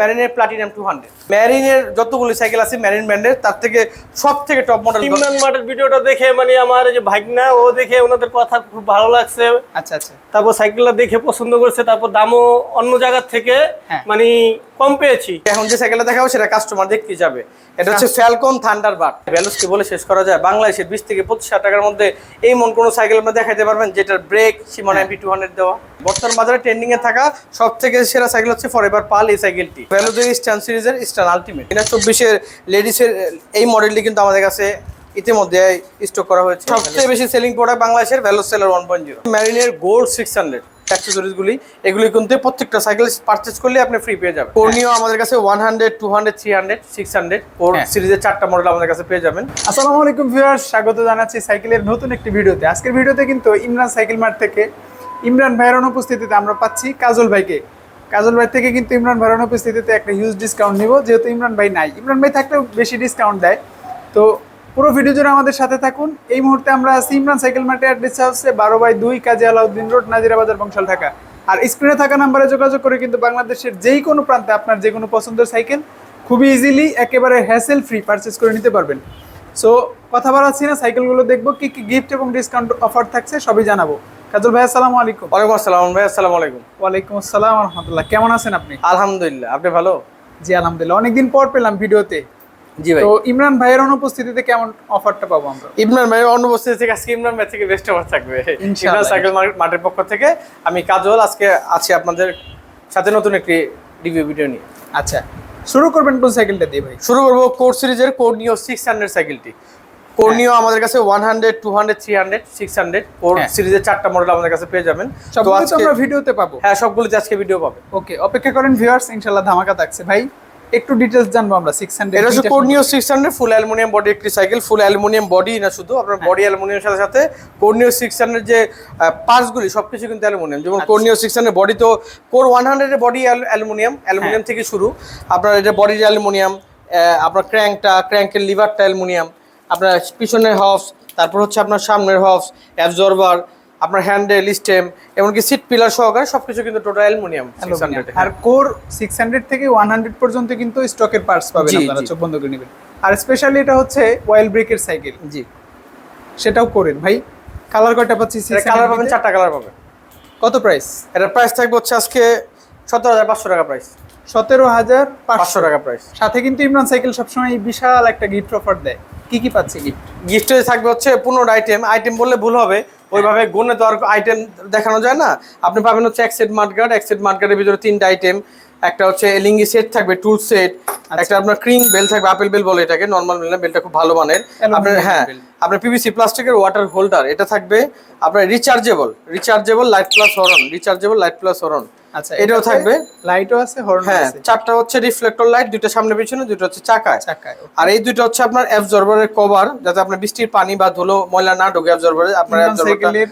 মেরিনের platinum 200 মেরিনের যতগুলো cycle আছে marine ব্র্যান্ডের তার থেকে সবথেকে টপ মডেল। ইমরান মার্টের ভিডিওটা দেখে মানে আমার এই যে ভাগনা ও দেখে ওনাদের কথা খুব ভালো লাগছে। আচ্ছা আচ্ছা, তারপর সাইকেলটা দেখে পছন্দ করছে, তারপর দামও অন্য জায়গা থেকে মানে কম পেয়েছি। এখন যে সাইকেলটা দেখাবো সেটা কাস্টমার দেখতে যাবে। এটা হচ্ছে ফ্যালকন থান্ডারবার্ড। ভ্যালুসকে বলে শেষ করা যায় বাংলাদেশের 20 থেকে 25,000 টাকার মধ্যে এই মন কোনো সাইকেল আপনি দেখাতে পারবেন যেটার ব্রেক সীমানা এমপি 200 দেওয়া। বর্তমান বাজারে ট্রেন্ডিং এ থাকা সবথেকে সেরা সাইকেল হচ্ছে ফরএভার পাল এই সাইকেলটি। ভ্যালুদের স্টান সিরিজের স্টান আলটিমেট। এটা 24 এর লেডিসের এই মডেলটি কিন্তু আমাদের কাছে ইতিমধ্যে স্টক করা হয়েছে। সবচেয়ে বেশি সেলিং প্রোডাক্ট বাংলাদেশের ভ্যালু সেলার 1.0 মেরিনের গোল্ড 600 অ্যাকসেসরিজ গুলি এগুলি কিন্তু প্রত্যেকটা সাইকেল পারচেজ করলে আপনি ফ্রি পেয়ে যাবেন। কোর্নিও আমাদের কাছে 100 200 300 600 কোর সিরিজের 4টা মডেল আমাদের কাছে পেয়ে যাবেন। আসসালামু আলাইকুম ভিউয়ার্স, স্বাগত জানাচ্ছি সাইকেলের নতুন একটি ভিডিওতে। আজকের ভিডিওতে কিন্তু ইমরান সাইকেল মার্ট থেকে ইমরান ভাইয়ের অনুপস্থিতিতে আমরা পাচ্ছি কাজল ভাইকে। কাজল ভাই থেকে কিন্তু ইমরান ভাইয়ের অনুপস্থিতিতে একটা হিউজ ডিসকাউন্ট নিব, যেহেতু ইমরান ভাই নাই। ইমরান ভাই থাকলেও বেশি ডিসকাউন্ট দেয়। তো পুরো ভিডিও জুড়ে আমাদের সাথে থাকুন। এই মুহূর্তে আমরা আছি ইমরান সাইকেল মার্টে, অ্যাড্রেস হচ্ছে 12/2 কাজী আলাউদ্দিন রোড, নাজিরা বাজার, বংশাল, ঢাকা। আর স্ক্রিনে থাকা নাম্বারে যোগাযোগ করে কিন্তু বাংলাদেশের যেই কোনো প্রান্তে আপনার যে কোনো পছন্দের সাইকেল খুবই ইজিলি একেবারে হ্যাসেল ফ্রি পারচেজ করে নিতে পারবেন। সো কথা বাড়াচ্ছি না, সাইকেলগুলো দেখবো, কি কি গিফট এবং ডিসকাউন্ট অফার থাকছে সবই জানাবো। কাজল ভাই আসসালামু আলাইকুম। ওয়ালাইকুম আসসালাম ভাই। আসসালামু আলাইকুম। ওয়ালাইকুম আসসালাম ওয়া রাহমাতুল্লাহ। কেমন আছেন আপনি? আলহামদুলিল্লাহ, আপনি ভালো? জি আলহামদুলিল্লাহ, অনেকদিন পর পেলাম ভিডিওতে। জি ভাই। তো ইমরান ভাইয়ের অনুপস্থিতিতে কেমন অফারটা পাবো আমরা? ইমরান ভাইয়ের অনুপস্থিতি থেকে আজকে ইমরান ভাই থেকে বেস্ট অফার থাকবে ইমরান সাইকেল মার্টের পক্ষ থেকে। আমি কাজল আজকে আছি আপনাদের সাথে নতুন একটি রিভিউ ভিডিও নিয়ে। আচ্ছা, শুরু করবেন কোন সাইকেলটা দিয়ে ভাই? শুরু করবো কোর সিরিজের কোর্নিও 600 সাইকেলটি। কোর্নিও আমাদের কাছে 100 200 300 600 কোর সিরিজের 4টা মডেল আমাদের কাছে পেয়ে যাবেন। তো আজকে আমরা ভিডিওতে পাবো। হ্যাঁ, সবগুলোতে আজকে ভিডিও পাবে। ওকে, অপেক্ষা করেন ভিউয়ার্স, ইনশাআল্লাহ ধামাকা থাকছে। ভাই একটু ডিটেইলস জানবো আমরা। 600 এটা হচ্ছে কোর্নিও 600 ফুল অ্যালুমিনিয়াম বডি একটি সাইকেল। ফুল অ্যালুমিনিয়াম বডি না শুধু, আপনার বডি অ্যালুমিনিয়ামের সাথে সাথে কোর্নিও 600 যে পার্টসগুলি সবকিছু কিন্তু অ্যালুমিনিয়াম। যেমন কোর্নিও 600 বডি তো কোর 100 এর বডি অ্যালুমিনিয়াম থেকে শুরু। আপনার এটা বডি অ্যালুমিনিয়াম, আপনার ক্র্যাঙ্কের লিভারটা অ্যালুমিনিয়াম, আপনার পিছনের হবস, তারপর হচ্ছে আপনার সামনের হবস, অ্যাবজর্বার, আপনার হ্যান্ডেল, স্টেম, এমনকি সিট পিলার সহকারে সবকিছু কিন্তু টোটাল অ্যালুমিনিয়াম। আর কোর 600 থেকে 100 পর্যন্ত কিন্তু স্টকের পার্টস পাবেন, আপনারা চোখ বন্ধ করে নেবেন। আর স্পেশালি এটা হচ্ছে অয়েল ব্রেকের সাইকেল। জি, সেটাও করেন ভাই। কালার কয়টা পাচ্ছি? কালার পাবেন 4টা কালার পাবেন। কত প্রাইস? এটার প্রাইস থাকবে হচ্ছে আজকে 17,500 টাকা প্রাইস। 17,500 টাকা প্রাইস। সাথে কিন্তু ইমরান সাইকেল সবসময় বিশাল একটা গিফট অফার দেয়। কি কি পাচ্ছে গিফট? গিফটে থাকবে হচ্ছে 15 আইটেম বললে ভুল হবে, ওইভাবে গুণে তো আর আইটেম দেখানো যায় না। আপনি পাবেন হচ্ছে এক সেট মাঠগার্ডের ভিতরে 3টা আইটেম। একটা হচ্ছে এলিঙ্গি সেট থাকবে, টুল সেট, একটা আপনার ক্রিং বেল থাকবে, আপেল বেল বলে এটাকে, নর্মাল বেল না, বেলটা খুব ভালো মানের। আপনার আপনার পিভিসি প্লাস্টিকের ওয়াটার হোল্ডার এটা থাকবে। আপনার রিচার্জেবল লাইট প্লাস হরন। আচ্ছা, এটাও থাকবে। লাইটও আছে, হর্ন আছে। হ্যাঁ, 4টা হচ্ছে রিফ্লেক্টর লাইট, 2টা সামনে পিছনে, 2টা হচ্ছে চাকায়। আর এই 2টা হচ্ছে আপনার অ্যাবজর্বারের কভার, যাতে আপনার বৃষ্টির পানি বা ধুলো ময়লা না ঢোকে অ্যাবজর্বারে। আপনার সাইকেলের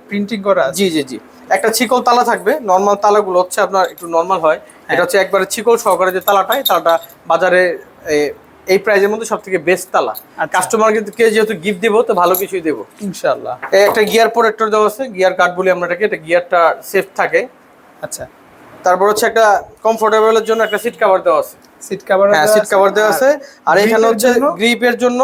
প্রিন্টিং করা আছে। জি। একটা চিকল তালা থাকবে। নরমাল তালাগুলো হচ্ছে আপনার একটু নরমাল হয়, এটা হচ্ছে একবারে চিকল সহকারে যে তালাটা বাজারে এই প্রাইজের মধ্যে সবথেকে বেস্ট তালা। কাস্টমারকে যেহেতু গিফট দেবো তো ভালো কিছুই দেবো ইনশাআল্লাহ। একটা গিয়ার প্রোটেক্টর দেওয়া আছে, গিয়ার কাট বলি আমরা এটাকে, এটা গিয়ারটা সেফ থাকে। আচ্ছা, তারপর হচ্ছে একটা কমফোর্টেবলের জন্য একটা সিট কভার দেওয়া আছে। সিট কভার দেওয়া আছে। আর এখানে হচ্ছে গ্রিপের জন্য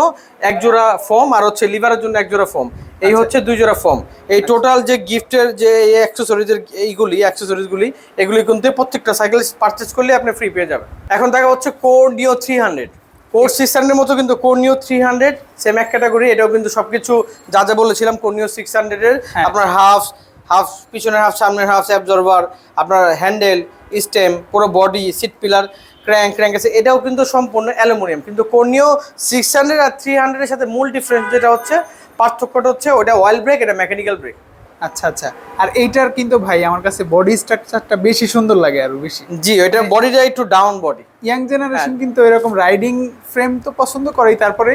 এক জোড়া ফোম, আর হচ্ছে লিভারের জন্য এক জোড়া ফোম। এই হচ্ছে 2 জোড়া ফোম। এই টোটাল যে গিফটের যে অ্যাকসেসরিজগুলি এগুলি কিন্তু প্রত্যেকটা সাইকেল পারচেজ করলে আপনি ফ্রি পেয়ে যাবেন। এখন দেখা হচ্ছে কোর্নিও 300। কোর 600 মতো কিন্তু কোর্নিও 300 সেম এক ক্যাটাগরি। এটাও কিন্তু সবকিছু যা বলেছিলাম কোর্নিও 600 এর। আপনার হাফ পিছনের হাফ, সামনের হাফ, অ্যাবজর্বার, আপনার হ্যান্ডেল, স্টেম, পুরো বডি, সিট পিলার, ক্র্যাঙ্ক আছে, এটাও কিন্তু সম্পূর্ণ অ্যালুমিনিয়াম। কিন্তু কোর্নিও 600 আর 300 এর সাথে মূল ডিফারেন্স যেটা হচ্ছে, পার্থক্যটা হচ্ছে ওটা অয়েল ব্রেক, এটা মেকানিক্যাল ব্রেক। আচ্ছা। আর এইটার কিন্তু ভাই আমার কাছে বডি স্ট্রাকচারটা বেশি সুন্দর লাগে, আরো বেশি। জি, এটা বডিটা একটু ডাউন বডি। ইয়াং জেনারেশন কিন্তু এরকম রাইডিং ফ্রেম তো পছন্দ করেই, তারপরে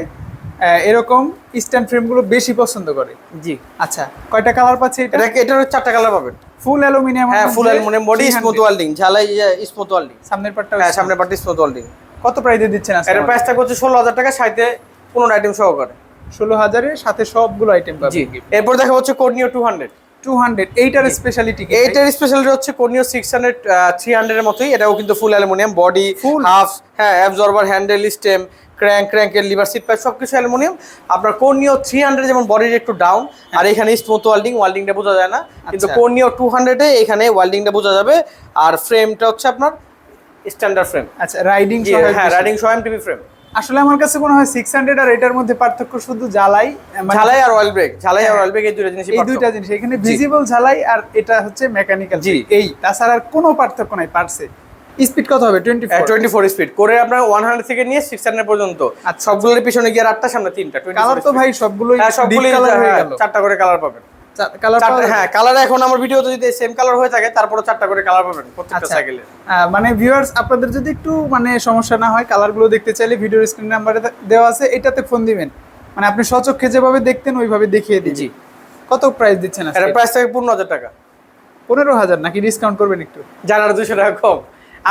এরকম স্ট্যান্ড ফ্রেমগুলো বেশি পছন্দ করে। জি। আচ্ছা, কয়টা কালার পাচ্ছে এটা? এটার 4টা কালার পাবেন। Full aluminium. হ্যাঁ, full aluminium body, smooth welding, ঝালাই স্মুথ ওয়েল্ডিং। সামনের পার্টটা? হ্যাঁ, সামনের পার্টটা স্মুথ ওয়েল্ডিং। কত প্রাইসে দিচ্ছেন আজকে? এর প্রাইস থাকবে হচ্ছে 16,000 টাকা, সাথে 15 আইটেম সহকারে। 16,000 এর সাথে সবগুলো আইটেম পাবেন। জি। এরপর দেখা হচ্ছে কোর্নিও 200। 200 এইটার স্পেশালিটি কি? এইটার স্পেশালিটি হচ্ছে কোনিও 600 300 এর মতোই, এটাও কিন্তু full aluminium body, Full? Half, হ্যাঁ, অ্যাবজর্বার, হ্যান্ডেল, স্টেম, ক্র্যাঙ্কের লিভার, সিট প্যাড সবকিছু অ্যালুমিনিয়াম। আপনার কোনিও 300 যেমন বডির একটু ডাউন, আর এখানে স্মুথ ওয়েল্ডিংটা বোঝা যায় না, কিন্তু আচ্ছা। কোনিও 200 এ এখানে ওয়েল্ডিংটা বোঝা যাবে। আর ফ্রেমটা হচ্ছে আপনার স্ট্যান্ডার্ড ফ্রেম, আচ্ছা, রাইডিং হ্যাঁ, রাইডিং সহ এমটিপি ফ্রেম। আসলে আমার কাছে মনে হয় 600 আর এটার মধ্যে পার্থক্য শুধু ঝালাই, মানে ঝালাই আর অয়েল ব্রেক, ঝালাই আর অয়েল ব্রেক এই দুটো জিনিস, এই দুইটা জিনিস। এখানে ভিজিবল ঝালাই আর এটা হচ্ছে মেকানিক্যাল। জি। এই তাছাড়া আর কোনো পার্থক্য নাই পার্টসে। স্পিড কত হবে? 24। 24 স্পিড করে আপনার 100 থেকে নিয়ে 600 পর্যন্ত। আচ্ছা। সবগুলোর পিছনে গিয়ার 8টা, সামনে 3টা। কালার তো ভাই সবগুলোই সবগুলোই ডিপ কালার হয়ে গেল। 4টা করে কালার পাবেন। কালার হ্যাঁ, কালার এখন আমার ভিডিওতে যদি সেম কালার হয়ে থাকে তারপরে 4টা করে কালার পাবেন প্রত্যেকটা আচ্ছা। সাইকেলে। মানে ভিউয়ার্স, আপনাদের যদি একটু মানে সমস্যা না হয়, কালারগুলো দেখতে চাইলে ভিডিওর স্ক্রিন নাম্বারে দেওয়া আছে, এটাতে ফোন দিবেন, মানে আপনি সচক্ষে যেভাবে দেখতেন ওইভাবে দেখিয়ে দিন। জি। কত প্রাইস দিচ্ছেন এর আজকে? প্রাইস থাকে 15,000 টাকা। 15,000 নাকি ডিসকাউন্ট করবেন একটু? জানার 200 টাকা কম।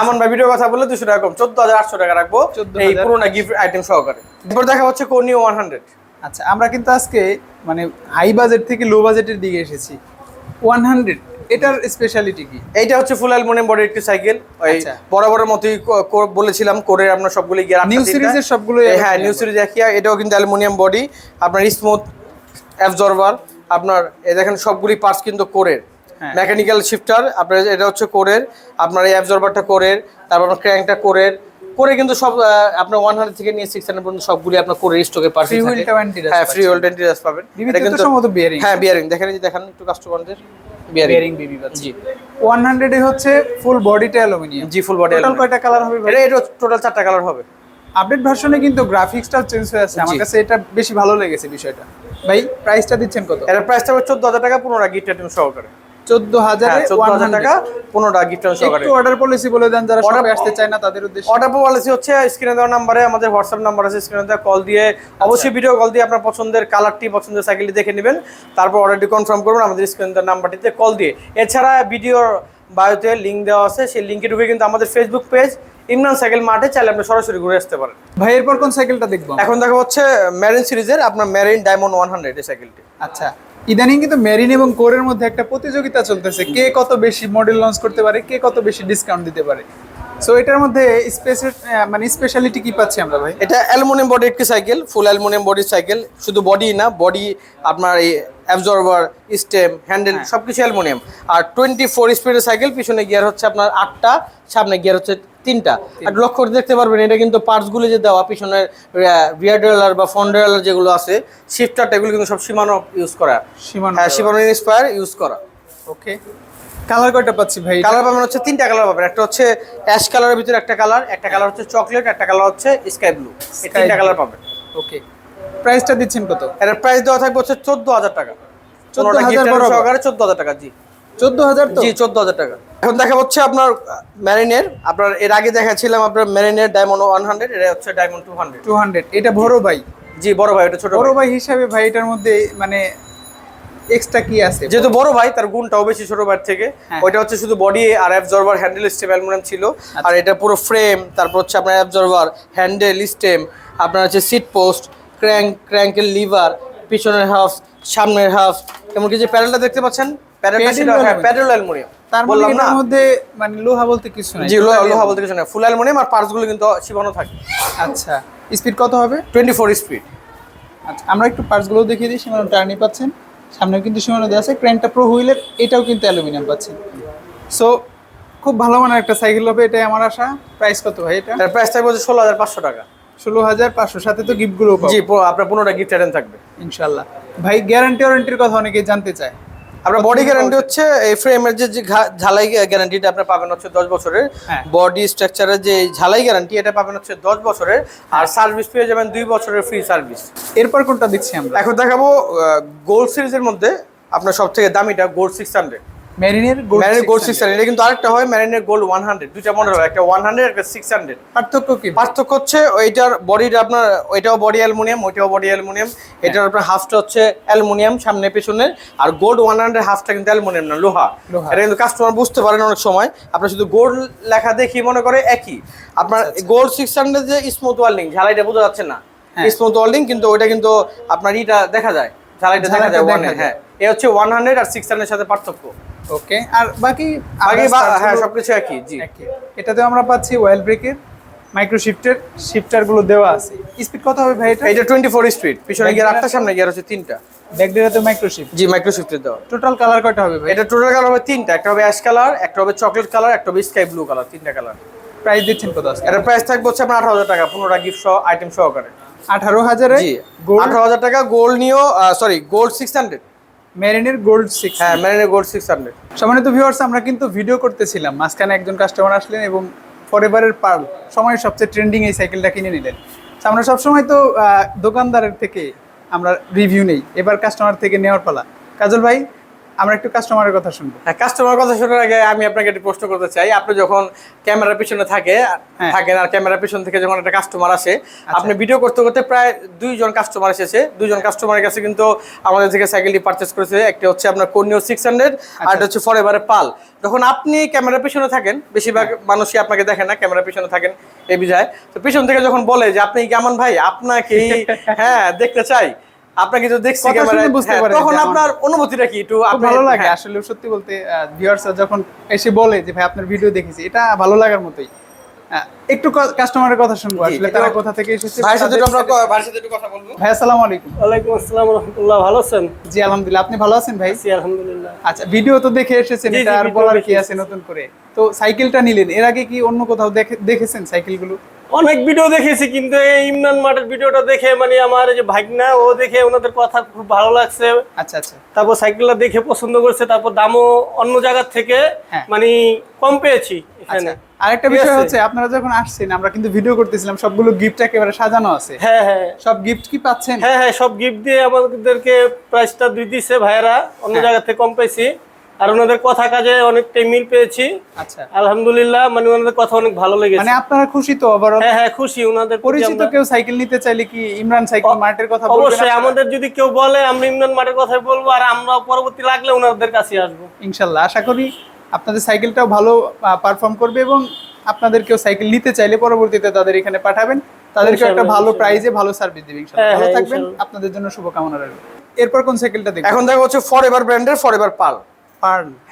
আমার ভাই ভিডিও কথা বলে 200 টাকা কম, 14,800 টাকা রাখবো 14,000 এই পুরোনো গিফট আইটেম সহকারে। এরপর দেখা হচ্ছে কোনিও 100। আচ্ছা, আমরা কিন্তু আজকে মানে হাই বাজেট থেকে লো বাজেটের দিকে এসেছি। 100 এটার স্পেশালিটি কি? এইটা হচ্ছে ফুল অ্যালুমিনিয়াম বডির একটি সাইকেল, ওই আচ্ছা। বরাবরের মতোই বলেছিলাম করে আপনার সবগুলো গিয়ার নিউ সিরিজের সবগুলো, হ্যাঁ, নিউ সিরিজ একই। এটাও কিন্তু অ্যালুমিনিয়াম বডি, আপনার স্মুথ অ্যাবজর্ভার, আপনার এই দেখেন সবগুলি পার্টস কিন্তু কোরের, হ্যাঁ। মেকানিক্যাল শিফটার আপনার, এটা হচ্ছে কোরের, আপনার এই অ্যাবজর্ভারটা কোরের, তারপর আপনার ক্র্যাঙ্কটা কোরের, করে কিন্তু সব আপনার 100 থেকে নিয়ে 600 পর্যন্ত সবগুলি আপনার কোরের স্টকে পার্টস Free wheel থাকে। টোয়েন্টি হ্যাঁ, ফ্রি হোল্ড এন্ট্রিজ পাবেন। এটা কিন্তু সম্ভবত বেয়ারিং। হ্যাঁ, বিয়ারিং দেখেন, এই যে দেখেন একটু কাস্টমারদের বেয়ারিং বিবি পাচ্ছি। জি। 100 এ হচ্ছে ফুল বডিটা অ্যালুমিনিয়াম। জি, ফুল বডি টোটাল কয়টা কালার হবে ভাই? এটা টোটাল 4টা কালার হবে। আপডেট ভার্সনে কিন্তু গ্রাফিক্সটাও চেঞ্জ হয়ে আছে, আমার জি। কাছে এটা বেশি ভালো লেগেছে বিষয়টা। ভাই প্রাইসটা দিচ্ছেন কত? এর প্রাইসটা হবে 14,000 টাকা, 15টা গিফট আইটেম সহকারে। 14,000 হ্যাঁ, এ 14,000 টাকা। টাকা, 15টা গিফট আইটেম সহকারে। একটু অর্ডার পলিসি বলে দেন যারা Order- শপে আসতে চায় না তাদের উদ্দেশ্যে। অর্ডার পলিসি হচ্ছে স্ক্রিনে দেওয়া নাম্বারে, আমাদের হোয়াটসঅ্যাপ নাম্বার আছে, স্ক্রিনে দেওয়া কল দিয়ে অবশ্যই ভিডিও কল দিয়ে আপনার পছন্দের কালারটি, পছন্দের সাইকেলটি দেখে নেবেন, তারপর অর্ডারটি কনফার্ম করবেন আমাদের স্ক্রিনে দেওয়া নাম্বারটিতে কল দিয়ে। এছাড়া ভিডিওর বায়োতে লিঙ্ক দেওয়া আছে, সেই লিঙ্কে ঢুকে কিন্তু আমাদের ফেসবুক পেজ ইমরান সাইকেল মার্টে চাইলে আপনি সরাসরি ঘুরে আসতে পারেন। ভাই এরপর কোন সাইকেলটা দেখবো? এখন দেখা হচ্ছে মেরিন সিরিজের আপনার মেরিন ডায়মন্ড 100 এই সাইকেলটি। আচ্ছা, ইদানিং কিন্তু মেরিন এবং কোরের মধ্যে একটা প্রতিযোগিতা চলতেছে, কে কত বেশি মডেল লঞ্চ করতে পারে, কে কত বেশি ডিসকাউন্ট দিতে পারে। সো এটার মধ্যে মানে স্পেশালিটি কি পাচ্ছি আমরা ভাই? এটা অ্যালুমিনিয়াম বডি একটি সাইকেল, ফুল অ্যালুমিনিয়াম বডির সাইকেল, শুধু বডি না, বডি আপনার এই অ্যাবজর্ভার, স্টেম, হ্যান্ডেল সবকিছু অ্যালুমিনিয়াম। আর 24 স্পিডের সাইকেল, পিছনে গিয়ার হচ্ছে আপনার 8টা, সামনে গিয়ার হচ্ছে 3টা। আর লক্ষ্য করে দেখতে পারবেন এটা কিন্তু পার্টসগুলো যে দেওয়া, পিছনের রিয়ার ডেলার বা ফ্রন্ট ডেলার যেগুলো আছে, শিফটারটা, এগুলো কিন্তু সব সীমানো ইউজ করা। সীমানো। হ্যাঁ, সীমানো ইন্সপায়ার ইউজ করা। ওকে, কালার কয়টা পাচ্ছি ভাই? কালার পাবেন হচ্ছে 3টা কালার পাবেন, একটা হচ্ছে অ্যাশ কালারের ভিতরে একটা কালার, একটা কালার হচ্ছে চকলেট, একটা কালার হচ্ছে স্কাই ব্লু, এই 3টা কালার পাবেন। ওকে, প্রাইসটা দিচ্ছেন কত? এর প্রাইস দেওয়া থাকবে হচ্ছে 14,000 টাকা। 14,000 বড় সহকারে 14,000 টাকা। জি, 14,000 তো? জি, 14,000 টাকা। এখন দেখা হচ্ছে আপনার মেরিনের, আপনার এর আগে দেখাচ্ছিলাম আপনার মেরিনের ডায়মন্ড 100, এটা হচ্ছে ডায়মন্ড 200। 200 এটা বড় ভাই। জি, বড় ভাই, এটা ছোট বড় ভাই। ভাই হিসাবে ভাই এটার মধ্যে মানে এক্সট্রা কি আছে? যেহেতু বড় ভাই, তার গুণটাও বেশি ছোট ভাইয়ের থেকে। হ্যাঁ। ওইটা হচ্ছে শুধু বডি আর অ্যাবজর্ভার, হ্যান্ডেল, স্টেম অ্যালুমিনিয়াম ছিল। আর এটা পুরো ফ্রেম, তারপর হচ্ছে আপনার অ্যাবজর্ভার, হ্যান্ডেল, স্টেম, আপনার হচ্ছে সিট পোস্ট, ক্র্যাঙ্কের লিভার, পিছনের হাফ, সামনের হাফ, এমনকি যে প্যাডেলটা দেখতে পাচ্ছেন, প্যাডেলটা Paddle ছিল aluminum। Pedal aluminium. তার মানে বললাম না, এটার মধ্যে মানে লোহা বলতে কিছু নাই। জি, লোহা বলতে কিছু না, ফুল অ্যালুমিনিয়াম, আর পার্টসগুলো কিন্তু সীমানো থাকে। আচ্ছা, স্পিড কত হবে? 24 স্পিড। আচ্ছা, আমরা একটু পার্টসগুলো দেখিয়ে দিই। সীমানো টার্নি পাচ্ছেন, সামনেও কিন্তু সীমানো দেওয়া আছে, ক্র্যাঙ্কটা প্রো হুইলের, এটাও কিন্তু অ্যালুমিনিয়াম পাচ্ছেন। সো খুব ভালো মানের একটা সাইকেল হবে, এটাই আমার আশা। প্রাইস কত ভাই এটা? এর প্রাইস থাকবে হচ্ছে 16,500 টাকা। 16,500, সাথে তো গিফটগুলো জি, পাবো আপনার 15টা গিফট আইটেম থাকবে ইনশাআল্লাহ। ভাই গ্যারান্টি ওয়ারেন্টির কথা অনেকেই জানতে চায়। আপনার বডি গ্যারান্টি হচ্ছে এই ফ্রেমের যে ঝালাই গ্যারান্টিটা আপনি পাবেন হচ্ছে 10 বছরের। হ্যাঁ। বডি স্ট্রাকচারের যে ঝালাই গ্যারান্টি এটা পাবেন হচ্ছে 10 বছরের, আর সার্ভিস পেয়ে যাবেন 2 বছরের ফ্রি সার্ভিস। এরপর কোনটা দেখছি আমরা? এখন দেখাবো গোল্ড সিরিজের মধ্যে আপনার সবথেকে দামিটা গোল্ড 600। মেরিনের ম্যারিনের গোল্ড 600, এটা কিন্তু আরেকটা হয় ম্যারিনের গোল্ড 100, দুইটা মডেল হয়, একটা 100 একটা 600। পার্থক্য কি? পার্থক্য হচ্ছে ওইটার বডিটা আপনার, ওইটাও বডি অ্যালুমিনিয়াম, ওইটাও বডি অ্যালুমিনিয়াম। এটার আপনার হাফটা হচ্ছে অ্যালুমিনিয়াম সামনে পেছনে, আর গোল্ড 100 হাফটা কিন্তু অ্যালুমিনিয়াম না, লোহা। এটা কিন্তু কাস্টমার বুঝতে পারেন অনেক সময়, আপনার শুধু গোল্ড লেখা দেখি মনে করে একই। আপনার গোল্ড 600 যে স্মুথ ওয়েল্ডিং ঝালাইটা বোঝা যাচ্ছে না, হ্যাঁ। স্মুথ ওয়েল্ডিং, কিন্তু ওইটা কিন্তু আপনার ইটা দেখা যায়, ঝালাইটা দেখা যায় 100, হ্যাঁ এই হচ্ছে 100 আর 600 এর সাথে পার্থক্য। ওকে, আর বাকি হ্যাঁ সবকিছু একই। জি, এটাতে আমরা পাচ্ছি অয়েল ব্রেকের মাইক্রো শিফটার গুলো দেওয়া আছে। স্পিড কত হবে ভাই এটা? এটা 24 স্পিড, পিছনে গিয়ার 8টা, সামনে গিয়ার হচ্ছে 3টা। ব্যাকডেরাতে মাইক্রো শিফট। জি, মাইক্রো শিফটের দেওয়া। টোটাল কালার কয়টা হবে ভাই? এটা টোটাল কালার হবে 3টা, একটা হবে অ্যাশ কালার, একটা হবে চকলেট কালার, একটা হবে স্কাই ব্লু কালার, 3টা কালার। প্রাইস দিচ্ছেন কত আজকে? এটা প্রাইস থাকবে হচ্ছে আপনার 18,000 টাকা, 15টা গিফট সহ আইটেম সহকারে। 18,000 এ জি, গোল্ড 18,000 টাকা গোল্ড নিও, সরি গোল্ড 600। মেরিনের গোল্ড 6। হ্যাঁ, মেরিনের গোল্ড 600। সম্মানিত ভিউয়ার্স, আমরা কিন্তু ভিডিও করতেছিলাম, মাঝখানে একজন কাস্টমার আসলেন এবং ফরএভারের পার্ল সময়ের সবচেয়ে ট্রেন্ডিং এই সাইকেলটা কিনে নিলেন। তো আমরা সবসময় তো দোকানদারের থেকে আমরা রিভিউ নেই, এবার কাস্টমার থেকে নেওয়ার পালা। কাজল ভাই, আমরা একটু কাস্টমারের কথা শুনবো। হ্যাঁ, কাস্টমার কথা শোনার আগে আমি আপনাকে একটা প্রশ্ন করতে চাই। আপনি যখন ক্যামেরার পিছনে থাকেন আর ক্যামেরার পিছন থেকে যখন একটা কাস্টমার আসে, আপনি ভিডিও করতে করতে প্রায় 2জন কাস্টমার এসেছে। 2জন কাস্টমারের কাছে কিন্তু আমাদের থেকে সাইকেলটি পারচেস করেছে। একটা হচ্ছে আপনার কোনিও 600 আর একটা হচ্ছে ফরএভারের পাল। যখন আপনি ক্যামেরার পিছনে থাকেন, বেশিরভাগ মানুষই আপনাকে দেখে না, ক্যামেরার পিছনে থাকেন এই বিধায়। তো পিছন থেকে যখন বলে যে আপনি কেমন ভাই, আপনাকে হ্যাঁ দেখতে চাই, আপনাকে তো দেখছি ক্যামেরায়, তখন আপনার অনুভূতিটা কি একটু ভালো লাগে? আসলে সত্যি বলতে ভিউয়ার্সরা যখন এসে বলে যে ভাই আপনার ভিডিও দেখেছি, এটা ভালো লাগার মতোই। একটু কাস্টমারের কথা শুনবো, আসলে তারা কোথা থেকে এসেছে। ভাইয়ের সাথে একটু কথা বলবো। ভাই আসসালামু আলাইকুম। ওয়ালাইকুম আসসালাম ওয়া রাহমাতুল্লাহ। ভালো আছেন? জি আলহামদুলিল্লাহ, আপনি ভালো আছেন ভাই? জি আলহামদুলিল্লাহ। আচ্ছা, ভিডিও তো দেখে এসেছেন, জি, এটা আর ভিডিও বলার দেখে কি আছে নতুন করে? তো সাইকেলটা নিলেন, এর আগে কি অন্য কোথাও দেখেছেন সাইকেলগুলো? অনেক ভিডিও দেখেছি, কিন্তু এই ইমরান মার্টের ভিডিওটা দেখে মানে আমার এই যে ভাগনা, ও দেখে ওনাদের কথা খুব ভালো লাগছে। আচ্ছা আচ্ছা, তারপর সাইকেলটা দেখে পছন্দ করছে, তারপর দামও অন্য জায়গা থেকে মানে কম পেয়েছি এখানে। আরেকটা বিষয় হচ্ছে, আপনারা যখন আসছেন আমরা কিন্তু ভিডিও করতেছিলাম, সবগুলো গিফট একেবারে সাজানো আছে। হ্যাঁ হ্যাঁ, সব গিফট কি পাচ্ছেন? হ্যাঁ হ্যাঁ, সব গিফট দিয়ে আমাদেরকে প্রাইসটা দিছে ভাইয়েরা, অন্য জায়গা থেকে কম পেয়েছি। আর ওনাদের কথা কাজে অনেকটাই মিল পেয়েছি। আচ্ছা, আলহামদুলিল্লাহ, মানে ওনাদের কথা অনেক ভালো লেগেছে। মানে আপনারা খুশি তো? ওভারঅল হ্যাঁ হ্যাঁ, খুশি। ওনাদের পরিচিত কেউ সাইকেল নিতে চাইলে কি ইমরান সাইকেল মার্টের কথা বলবেন? অবশ্যই, আমাদের যদি কেউ বলে আমরা ইমরান মার্টের কথাই বলবো, আর আমরা পরবর্তী লাগলে ওনাদের কাছে আসবো ইনশাআল্লাহ। আশা করি আপনাদের সাইকেলটাও ভালো পারফর্ম করবে এবং আপনাদের কেউ সাইকেল নিতে চাইলে পরবর্তীতে তাদের এখানে পাঠাবেন, তাদেরকে একটা ভালো প্রাইজে ভালো সার্ভিস দিবেন ইনশাআল্লাহ। ভালো থাকবেন, আপনাদের জন্য শুভকামনা রইল। এরপর কোন সাইকেলটা দেখবেন? এখন দেখো হচ্ছে ফরএভার ব্র্যান্ডের ফরএভার পাল।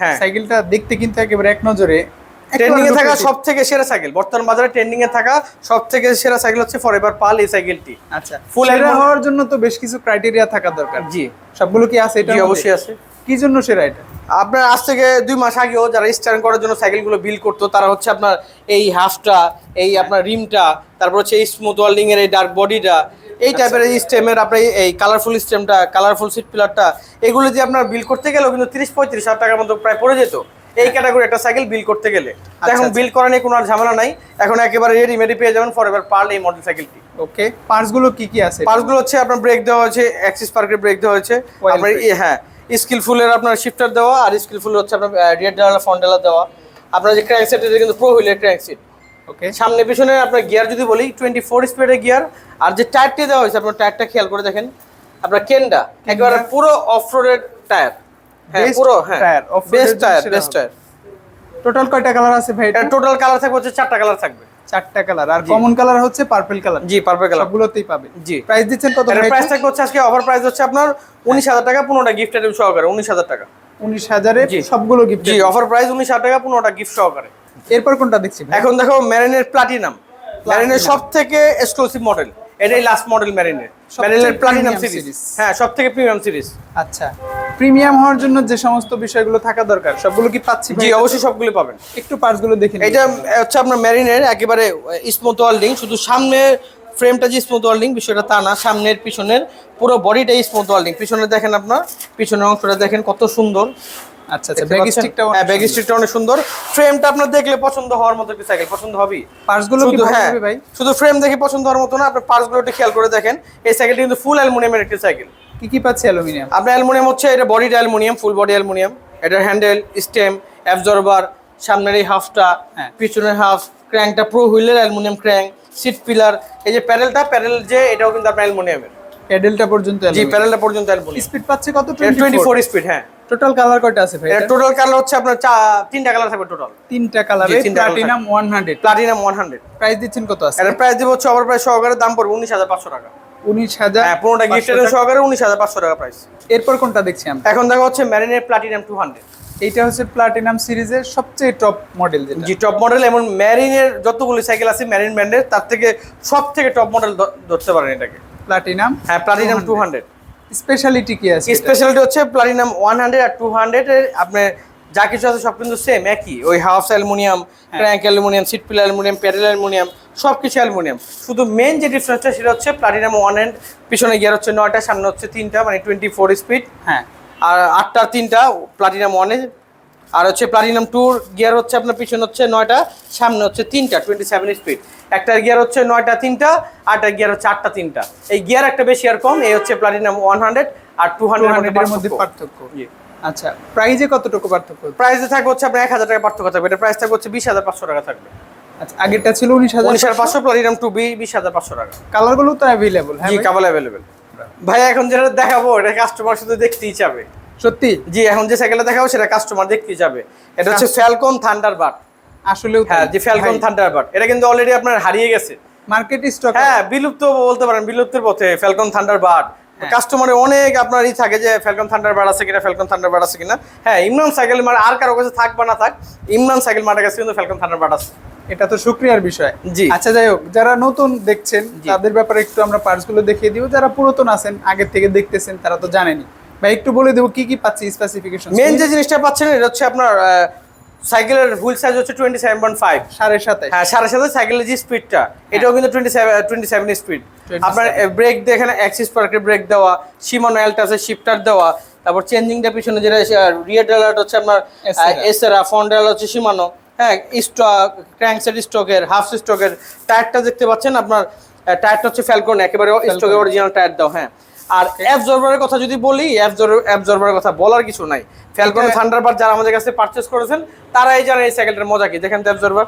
হ্যাঁ, সাইকেলটা দেখতে কিন্তু একেবারে এক নজরে ট্রেন্ডিং এ থাকা সবথেকে সেরা সাইকেল, বর্তমান বাজারে ট্রেন্ডিং এ থাকা সবথেকে সেরা সাইকেল হচ্ছে ফরএভার পাল এই সাইকেলটি। আচ্ছা, ফুল সেরা হওয়ার জন্য তো বেশ কিছু ক্রাইটেরিয়া থাকা দরকার। জি, সবগুলো কি আছে এটা? জি অবশ্যই আছে। কি জন্য সেরা এটা? আপনার আজ থেকে 2 মাস আগেও যারা স্টার্ন করার জন্য সাইকেলগুলো বিল্ড করতো, তারা হচ্ছে আপনার এই হাফটা, এই আপনার রিমটা, তারপর হচ্ছে এই স্মুথ ওয়ার্ল্ডিং এর এই ডার্ক বডিটা, এই টাইপের এই স্টেমের আপনার এই কালারফুল স্টেমটা, কালারফুল সিট পিলারটা, এগুলো দিয়ে আপনার বিল্ড করতে গেলেও কিন্তু 30-35 হাজার টাকার মতো প্রায় পড়ে যেত এই ক্যাটাগরি একটা সাইকেল বিল্ড করতে গেলে। এখন বিল্ড করা নিয়ে কোনো আর ঝামেলা নাই, এখন একেবারে রেডিমেডি পেয়ে যাবেন ফরএভার পার্ল এই মডেল সাইকেলটি। ওকে, পার্টস গুলো কি কি আছে? পার্টস গুলো হচ্ছে আপনার ব্রেক দেওয়া হয়েছে, অ্যাক্সিস পার্কের ব্রেক দেওয়া হয়েছে, আপনার হ্যাঁ স্কিলফুলের আপনার শিফটার দেওয়া, আর স্কিলফুল হচ্ছে আপনার রিয়ার ডালা ফ্রন্ট ডালা দেওয়া। আপনার যে ক্র্যাঙ্ক সেট, এটা কিন্তু প্রো হুইলের ক্র্যাঙ্ক সেট। ওকে, সামনে পিছনে আপনার গিয়ার যদি বলি 24 স্পিডের গিয়ার, আর যে টায়ারটি দেওয়া হয়েছে আপনার টায়ারটা খেয়াল করে দেখেন, আপনার কেন্ডা একেবারে পুরো অফ রোডের টায়ার। হ্যাঁ পুরো, হ্যাঁ বেস্ট টায়ার। টোটাল কয়টা কালার আছে ভাই? এটা টোটাল কালার থাকবে হচ্ছে 4টা কালার থাকবে। 4টা কালার, আর কমন কালার হচ্ছে পার্পল কালার। জি, পার্পল কালার সবগুলোতেই পাবেন। জি। প্রাইস দিচ্ছেন কত? এর প্রাইস থাকবে হচ্ছে আজকে অফার প্রাইস হচ্ছে আপনার 19,000 টাকা, 15টা গিফট আইটেম সহকারে 19,000 টাকা। 19,000 এ সবগুলো গিফট? জি, অফার প্রাইস 19,000 টাকা, 15টা গিফট সহকারে। এরপর কোনটা দেখছি ভাই? এখন দেখো মেরিনের প্লাটিনাম, মেরিনের সবথেকে এক্সক্লুসিভ মডেল, এটাই লাস্ট মডেল মেরিনের প্লাটিনাম সিরিজ। হ্যাঁ, সবথেকে প্রিমিয়াম সিরিজ। আচ্ছা, প্রিমিয়াম হওয়ার জন্য যে সমস্ত বিষয়গুলো থাকা দরকার সবগুলো কি পাচ্ছি ভাই? জি অবশ্যই, সবগুলো পাবেন। একটু পার্টস গুলো দেখে নিন। এটা হচ্ছে আপনার মেরিনের একেবারে স্মুথ ওয়ার্ল্ডিং, শুধু সামনের ফ্রেমটা যে স্মুথ ওয়ার্ল্ডিং বিষয়টা তা না, সামনের পিছনের পুরো বডিটাই স্মুথ ওয়ার্ল্ডিং। পিছনে দেখেন, আপনার পিছনের অংশটা দেখেন কত সুন্দর। আচ্ছা আচ্ছা, ব্যাক স্টিকটা? হ্যাঁ, ব্যাক স্টিকটা অনেক সুন্দর। ফ্রেমটা আপনার দেখলে পছন্দ হওয়ার মতো একটা সাইকেল, পছন্দ হবেই। পার্টস গুলো কি ভালো হবে ভাই? শুধু ফ্রেম দেখে পছন্দ হওয়ার মতো না, আপনি পার্টস গুলো একটু খেয়াল করে দেখেন। এই সাইকেলটা কিন্তু ফুল অ্যালুমিনিয়ামের একটা সাইকেল। কি কি পাচ্ছে অ্যালুমিনিয়াম? আপনার অ্যালুমিনিয়াম হচ্ছে, এটা বডিটা অ্যালুমিনিয়াম, ফুল বডি অ্যালুমিনিয়াম। এটার হ্যান্ডেল, স্টেম, অ্যাবজর্বার, সামনের এই হাফটা, পিছনের হাফ, ক্র্যাঙ্কটা প্রো হুইলের অ্যালুমিনিয়াম ক্র্যাঙ্ক, সিট পিলার, এই যে প্যাডেল যে এটাও কিন্তু আপনার অ্যালুমিনিয়ামের। প্যাডেলটা পর্যন্ত? জি, প্যাডেলটা পর্যন্ত অ্যালুমিনিয়াম। স্পিড পাচ্ছে কত? 24 স্পিড। হ্যাঁ। টোটাল কালার কয়টা আছে ভাই? এটা টোটাল কালার হচ্ছে আপনার 3টা কালার থাকবে টোটাল। 3টা কালারে প্লাটিনাম 100। প্লাটিনাম 100। প্রাইস দিচ্ছেন কত আছে? এর প্রাইস দিব হচ্ছে অফার প্রাইস সহকারে, দাম পড়বে 19,500 টাকা। 19,000। হ্যাঁ 15টা গিফট সহকারে 19,500 টাকা প্রাইস। এরপর কোনটা দেখছি আমরা? এখন দেখা হচ্ছে ম্যারিনের প্লাটিনাম 200। এইটা হচ্ছে প্লাটিনাম সিরিজের সবচেয়ে টপ মডেল যেটা। জি টপ মডেল, এবং ম্যারিনের যতগুলো saikal আছে ম্যারিন ব্র্যান্ডের তার থেকে সবথেকে টপ মডেল ধরতে পারেন এটাকে। প্লাটিনাম, হ্যাঁ প্লাটিনাম 200। স্পেশালিটি কি আছে? স্পেশালিটি হচ্ছে প্লাটিনাম 100 আর 200 এর আপনার যা কিছু আছে সব কিন্তু সেম একই, ওই half aluminium, crank aluminium, seat পিল অ্যালুমিনিয়াম, প্যাডেল অ্যালুমিনিয়াম, সব কিছু অ্যালুমিনিয়াম। শুধু মেন যে ডিফারেন্সটা সেটা হচ্ছে প্লাটিনাম 100 পিছনে গিয়ার হচ্ছে 9টা, সামনে হচ্ছে 3টা, মানে 24 স্পিড। হ্যাঁ, আর 8টার 3টা প্লাটিনাম 1 এর। আর হচ্ছে প্লাটিনাম 2 গিয়ার হচ্ছে আপনার পিছনে হচ্ছে 9টা, সামনে হচ্ছে 3টা, 27 স্পিড। একটার গিয়ার হচ্ছে 9টা 3টা, আটটার গিয়ার হচ্ছে 8টা 3টা। এই গিয়ার একটা বেশি আর কম, এই হচ্ছে প্লাটিনাম 100 আর 200 এর মধ্যে পার্থক্য। জি। আচ্ছা, প্রাইজে কতটুকু পার্থক্য? প্রাইসে থাকবে হচ্ছে আপনার 1000 টাকা পার্থক্য থাকবে, এটা প্রাইস থাকবে হচ্ছে 20,500 টাকা থাকবে। আচ্ছা, আগেরটা ছিল 19,500। 19,500, প্লাটিনাম 2B 20,500 টাকা। কালারগুলো তো অ্যাভেলেবল। হ্যাঁ জি ভাই? কাভাল অ্যাভেলেবেল। ভাই এখন যেটা দেখাবো এটা কাস্টমার শুধু দেখতেই চাবে। সত্যি? জি এখন যে সাইকেলটা দেখাবো সেটা কাস্টমার দেখতেই যাবে। এটা হচ্ছে ফ্যালকন থান্ডারবার্ড। আসলেও হ্যাঁ যে ফ্যালকন থান্ডারবার্ড, এটা কিন্তু অলরেডি আপনার হারিয়ে গেছে মার্কেট স্টক। হ্যাঁ বিলুপ্ত বলতে পারেন, বিলুপ্তের পথে ফ্যালকন থান্ডারবার্ড। কাস্টমারে অনেক আপনার থাকে যে ফ্যালকন থান্ডারবার্ড আছে কিনা, ফ্যালকন থান্ডারবার্ড আছে কিনা। হ্যাঁ ইমরান সাইকেল মার্ট আর কারো কাছে থাক বা না থাক, ইমরান সাইকেল মার্টের কাছে কিন্তু ফ্যালকন থান্ডারবার্ড আছে। এটা তো শুকরিয়ার বিষয়। জি। আচ্ছা যাই হোক, যারা নতুন দেখছেন তাদের ব্যাপারে একটু আমরা পার্টস গুলো দেখিয়ে দিব। যারা পুরাতন আছেন আগের থেকে দেখতেছেন তারা তো জানেনই। ভাই একটু বলে দেবো কি কি পাচ্ছি স্পেসিফিকেশন। মেন যে জিনিসটা পাচ্ছেন এটা হচ্ছে আপনার সাইকেলের হুইল সাইজ হচ্ছে 27.5, 27.5। হ্যাঁ 27.5। সাইকেলের যে স্পিডটা এটাও কিন্তু 27 স্পিড। আপনার ব্রেক দিয়ে এখানে অ্যাক্সিস পার্কের ব্রেক দেওয়া, শিমানো অ্যালটাসে শিফটার দেওয়া, তারপর চেঞ্জিংটা পিছনে যেটা রিয়ার ডেলার হচ্ছে আপনার এসেরা, ফ্রন্ট ডেলার হচ্ছে শিমানো। হ্যাঁ স্টক, ক্র্যাঙ্কসেট স্টকের, হাফ স্টকের। টায়ারটা দেখতে পাচ্ছেন আপনার, টায়ারটা হচ্ছে ফ্যালকন একেবারে স্টকের অরিজিনাল টায়ার দাও। হ্যাঁ আর অ্যাবজর্বারের কথা যদি বলি, অ্যাবজর্বারের কথা বলার কিছু নাই। ফ্যালকন থান্ডারবার্ড যারা আমাদের কাছে পারচেজ করেছেন তারাই জানেন এই সাইকেলটার মজা কি। দেখেন তো অ্যাবজর্বার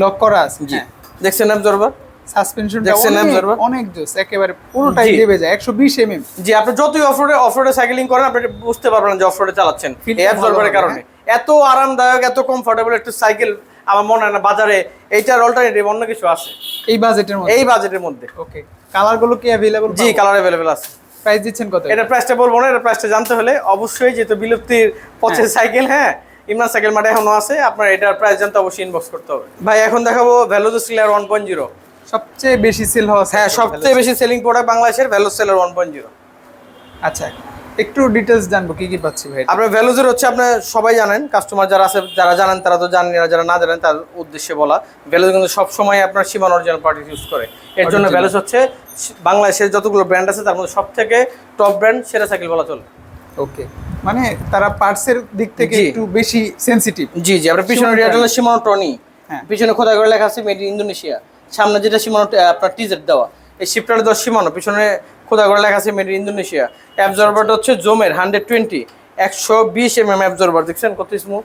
লক করা আছে। জি দেখছেন অ্যাবজর্বার, সাসপেনশনটা দেখছেন অ্যাবজর্বার অনেক জোস, একেবারে পুরোটাই দেবে যায় 120 এমএম। জি আপনি যতই অফরোডে সাইকেলিং করেন আপনি বুঝতে পারবেন না যে অফরোডে চালাচ্ছেন এই অ্যাবজর্বারের কারণে। এত আরামদায়ক, এত কমফোর্টেবল একটা সাইকেল আমার মনে হয় না বাজারে এইটার অল্টারনেটিভ অন্য কিছু আছে এই বাজেটের মধ্যে। এই বাজেটের মধ্যে। ওকে, কালারগুলো কি अवेलेबल? জি কালার अवेलेबल আছে। প্রাইস দিচ্ছেন কত? এটা প্রাইসটা বলবো না, এটা প্রাইসটা জানতে হলে অবশ্যই যেহেতু বিলুপ্তির পথে সাইকেল, হ্যাঁ ইমরান সাইকেল মার্টে এখনো আছে, আপনার এটার প্রাইস জানতে অবশ্যই ইনবক্স করতে হবে। ভাই এখন দেখাবো ভেলোজ সেলার 1.0, সবচেয়ে বেশি সেল হওয়া। হ্যাঁ সবচেয়ে বেশি সেলিং প্রোডাক্ট বাংলাদেশের ভেলোজ সেলার 1.0। আচ্ছা, একটু ডিটেইলস জানবো কি কি পাচ্ছি ভাই। আপনার ভ্যালুজের হচ্ছে আপনার সবাই জানেন, কাস্টমার যারা আছে যারা জানেন তারা তো জানেন, যারা না জানেন তার উদ্দেশ্যে বলা। ভ্যালুজ কিন্তু সবসময় আপনার সীমান অরিজিনাল পার্টি ইউজ করে। এর জন্য ভ্যালুজ হচ্ছে বাংলাদেশের যতগুলো ব্র্যান্ড আছে তার মধ্যে সব থেকে টপ ব্র্যান্ড, সেরা সাইকেল বলা চলে। ওকে, মানে তারা পার্টসের দিক থেকে একটু বেশি সেনসিটিভ। জি জি আপনার পিছনে রিয়াটালের সীমানো টনি, হ্যাঁ পিছনে খোদাই করে লেখা আছে মেড ইন ইন্দোনেশিয়া, সামনে যেটা সীমানো আপনার টিজার দেওয়া, এই শিফটার দেওয়া সীমানো, পিছনে খোদাই করে লেখা আছে মেড ইন ইন্দোনেশিয়া। অ্যাবজর্বারটা হচ্ছে জোমের 120 120 mm অ্যাবজর্বার, দেখছেন কত স্মুথ।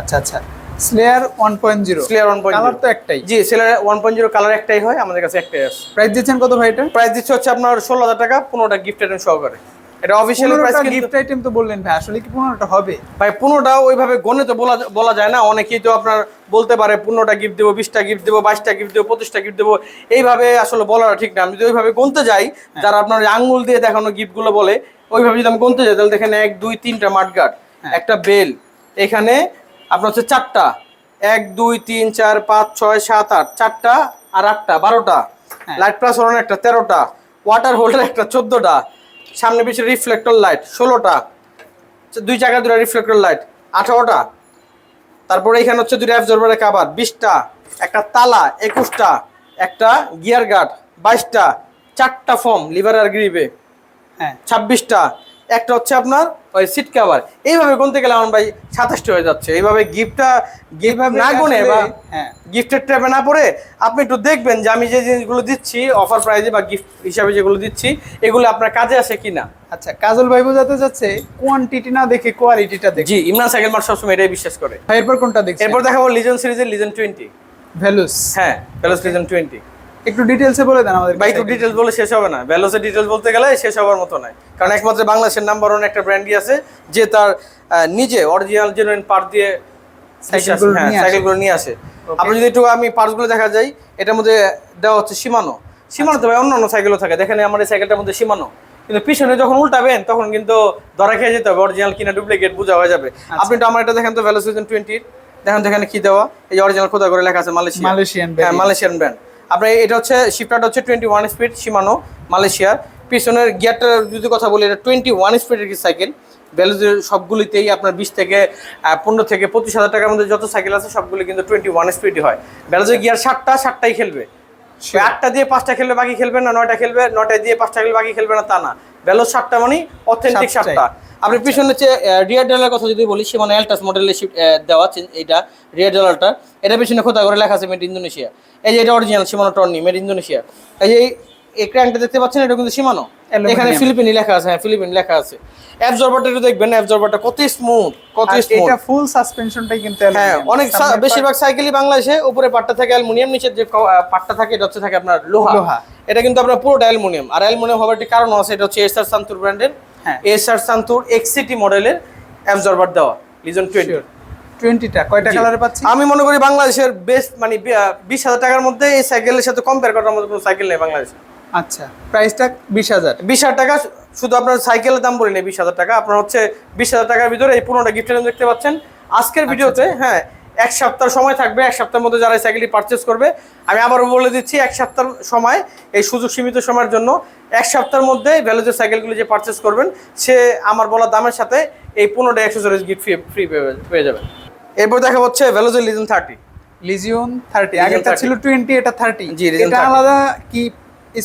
আচ্ছা আচ্ছা, স্লেয়ার 1.0, স্লেয়ার 1.0 কালার তো একটাই। জি স্লেয়ার 1.0 কালার একটাই হয়, আমাদের কাছে একটাই আছে। প্রাইস দিচ্ছেন কত ভাই এটা? প্রাইস দিচ্ছে হচ্ছে আপনার 16,000 টাকা, 15টা গিফট আইটেম সহকারে। এটা অফিশিয়াল প্রাইস কিন্তু গিফট আইটেম তো বললেন ভাই, আসলে কি 15টা হবে? ভাই 15টা ওইভাবে গণে তো বলা যায় না। অনেকেই তো আপনার বলতে পারে 15টা গিফট দেবো, 20টা গিফট দেবো, 22টা গিফট দেবো, 25টা গিফট দেবো, এইভাবে আসলে বলাটা ঠিক না। আমি যদি ওইভাবে গুনতে যাই, যারা আপনার আঙ্গুল দিয়ে দেখানো গিফটগুলো বলে ওইভাবে যদি আমি গুনতে যাই, তাহলে দেখেন 1 2 3টা মাঠগার্ড, একটা বেল, এখানে আপনার হচ্ছে 4টা, 1 2 3 4 5 6 7 8, 4টা আর 8টা 12টা, লাইট প্লাস ওরান একটা 13টা, ওয়াটার হোল্ডার একটা 14টা, সামনে পিছনে রিফ্লেক্টর লাইট 16টা, দুই জায়গায় দুটো রিফ্লেক্টর লাইট 18টা, তারপরে এখানে হচ্ছে দুটো অ্যাবজর্বারের কভার 20টা, একটা তালা 21টা, একটা গিয়ার গার্ড 22টা, 4টা ফর্ম লিভার আর গ্রিপে, হ্যাঁ 26টা, একটা হচ্ছে আপনার ওই সিট কভার। এইভাবে গুনতে গেলে আমার ভাই 27টা হয়ে যাচ্ছে। এইভাবে গিফটটা না গুনে বা গিফটের ট্র্যাপে না পড়ে আপনি একটু দেখবেন যে আমি যে জিনিসগুলো দিচ্ছি অফার প্রাইজে বা গিফট হিসাবে যেগুলো দিচ্ছি এগুলো আপনার কাজে আসে কিনা। আচ্ছা, কাজল ভাই বোঝাতে যাচ্ছে কোয়ান্টিটি না দেখে কোয়ালিটিটা দেখে। জি ইমরান সাইকেল মার্ট সবসময় এটাই বিশ্বাস করে। এরপর কোনটা দেখছেন? এরপর দেখাবো লিজেন্ড সিরিজের লিজেন্ড 20 ভ্যালুস। হ্যাঁ ভ্যালুস লিজেন্ড 20। একটু ডিটেইলসে বলে দেন আমাদের। ভাই একটু ডিটেইলস বলে শেষ হবে না, ভ্যালুসের ডিটেইলস বলতে গেলে শেষ হওয়ার মতো নয়। কারণ একমাত্র বাংলাদেশের নাম্বার 1 একটা ব্র্যান্ডই আছে যে তার নিজে অরিজিনাল জেনুইন পার্ট দিয়ে সাইকেলগুলো নিয়ে আসে। আপনি যদি একটু আমি পার্টসগুলো দেখা যায়, এটার মধ্যে দেওয়া হচ্ছে শিমানো। সীমানো তো ভাই অন্য সাইকেলও থাকে, দেখেন আমার এই সাইকেলটার মধ্যে সীমানো, কিন্তু পিছনে যখন উল্টাবেন তখন কিন্তু ধরা খেয়ে যেতে হবে, অরিজিনাল কিনা ডুপ্লিকেট বোঝা হয়ে যাবে। আপনি তো আমার এটা দেখেন তো ভেলোসিজন 20 দেখেন এখানে কি দেওয়া, এই যে অরিজিনাল খোদা করে লেখা আছে মালয়েশিয়ান ব্র্যান্ড। আপনার এটা হচ্ছে শিফটারটা হচ্ছে 21 স্পিড সীমানো মালয়েশিয়ার। পিছনের গিয়ারটার যদি কথা বলি, এটা 21 স্পিডের কি সাইকেল। ভ্যালুজের সবগুলিতেই আপনার 20 থেকে 15 থেকে 25,000 টাকার মধ্যে যত সাইকেল আছে সবগুলি কিন্তু 21 স্পিডই হয়। ভ্যালুজের গিয়ার 7টাই খেলবে, 8টা দিয়ে 5টা খেলবে বাকি খেলবে না, 9টা খেলবে 9টা দিয়ে 5টা খেলবে বাকি খেলবে না, তা না। ভ্যালুজ 7টা মানে অথেন্টিক 7টা। আপনি পিছনে হচ্ছে রিয়ার ডলার কথা যদি বলি, সীমানো এলটাস মডেলের দেওয়া এইটা রিয়ার ডলারটা, এটা পিছনে খোদা করে লেখা আছে মেড ইন্দোনেশিয়া। এই যে এটা অরিজিনাল সীমানো টর্নি মেড ইন্দোনেশিয়া। এই যে এই ক্র্যাঙ্কটা দেখতে পাচ্ছেন, এটা কিন্তু সীমানো, এখানে ফিলিপিনি লেখা আছে, হ্যাঁ ফিলিপিনি লেখা আছে। অ্যাবজর্বারটা একটু দেখবেন, অ্যাবজর্বারটা কত স্মুথ, কত স্মুথ। এটা ফুল সাসপেনশনটাই কিন্তু হ্যাঁ, অনেক বেশিরভাগ সাইকেলই বাংলাদেশে উপরে পাটটা থাকে অ্যালুমিনিয়াম, নিচের যে পাটটা থাকে এটা হচ্ছে থাকে আপনার লোহা। এটা কিন্তু আপনার পুরোটা অ্যালুমিনিয়াম, আর অ্যালুমিনিয়াম হবার একটি কারণ আছে, এটা হচ্ছে এসআর সান্তুর ব্র্যান্ডের, এসআর সান্তুর এক্সিটি মডেলের অ্যাবজর্বার দেওয়া লিজন 20টা কয়টা কালারে পাচ্ছি? আমি মনে করি বাংলাদেশের বেস্ট মানে 20,000 টাকার মধ্যে এই সাইকেলের সাথে কম্পেয়ার করার মতো কোনো সাইকেল নেই বাংলাদেশে। আচ্ছা, প্রাইসটা 20,000 টাকা শুধু আপনার সাইকেলের দাম বলি নেই 20,000 টাকা, আপনার হচ্ছে 20,000 টাকার ভিতরে এই 15টা গিফট আইটেম দেখতে পাচ্ছেন আজকের ভিডিওতে। হ্যাঁ, এক সপ্তাহ সময় থাকবে, এক সপ্তাহের মধ্যে যারা এই সাইকেলটি পারচেস করবে, আমি আবারও বলে দিচ্ছি, এক সপ্তাহ সময়, এই সুযোগ সীমিত সময়ের জন্য, এক সপ্তাহের মধ্যে ভ্যালুজের সাইকেলগুলি যে পারচেস করবেন সে আমার বলা দামের সাথে এই 15টা অ্যাক্সেসরিজ গিফট ফ্রি পেয়ে যাবেন। এরপর দেখা হচ্ছে ভ্যালুজের লিজন 30। লিজিয়ন 30, আগেরটা ছিল 20, এটা 30। জি, Legion এটা 30 আলাদা কি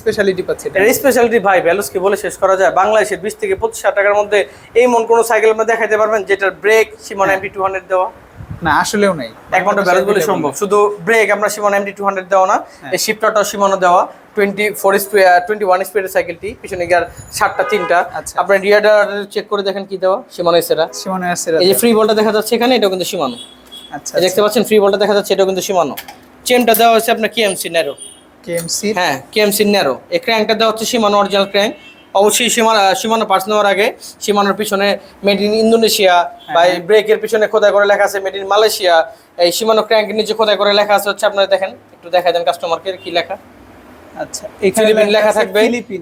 স্পেশালিটি পাচ্ছে? এর স্পেশালিটি ভাই ভ্যালুস কি বলে শেষ করা যায়। বাংলাদেশের 20 থেকে 25,000 টাকার মধ্যে এমন কোন সাইকেল আপনি দেখাইতে পারবেন যেটার ব্রেক সীমানা MT200 দেওয়া? না, আসলেও নাই, একমাত্র ভ্যালুস বলে সম্ভব। শুধু ব্রেক আপনার সীমানা MT200 দেওয়া না, এই শিফটারটাও সীমানা দেওয়া 21 স্পিডের সাইকেলটি, পিছনে গিয়ার 7টা 3টা। আপনার রিয়ার চেক করে দেখেন কি দেওয়া, সীমানা এসেরা। এই যে ফ্রি বলটা দেখা যাচ্ছে এখানে, এটাও কিন্তু সীমানো। আচ্ছা, দেখতে পাচ্ছেন ফ্রি বলটা দেখা যাচ্ছে, এটাও কিন্তু সীমানো। চেনটা দেওয়া হচ্ছে আপনার কেএমসি ন্যারো, হ্যাঁ কেএমসি ন্যারো। এই ক্র্যাঙ্কটা দেওয়া হচ্ছে সীমানো অরিজিনাল ক্র্যাঙ্ক। অবশ্যই সীমানো পার্টস নেওয়ার আগে সীমানোর পিছনে মেড ইন ইন্দোনেশিয়া বা ব্রেকের পিছনে খোদাই করে লেখা আছে মেড ইন মালয়েশিয়া। এই সীমানো ক্র্যাঙ্কের নিচে খোদাই করে লেখা আছে হচ্ছে, আপনারা দেখেন একটু দেখা দেন কাস্টমারকে কি লেখা। আচ্ছা, ফিলিপিন লেখা থাকবে,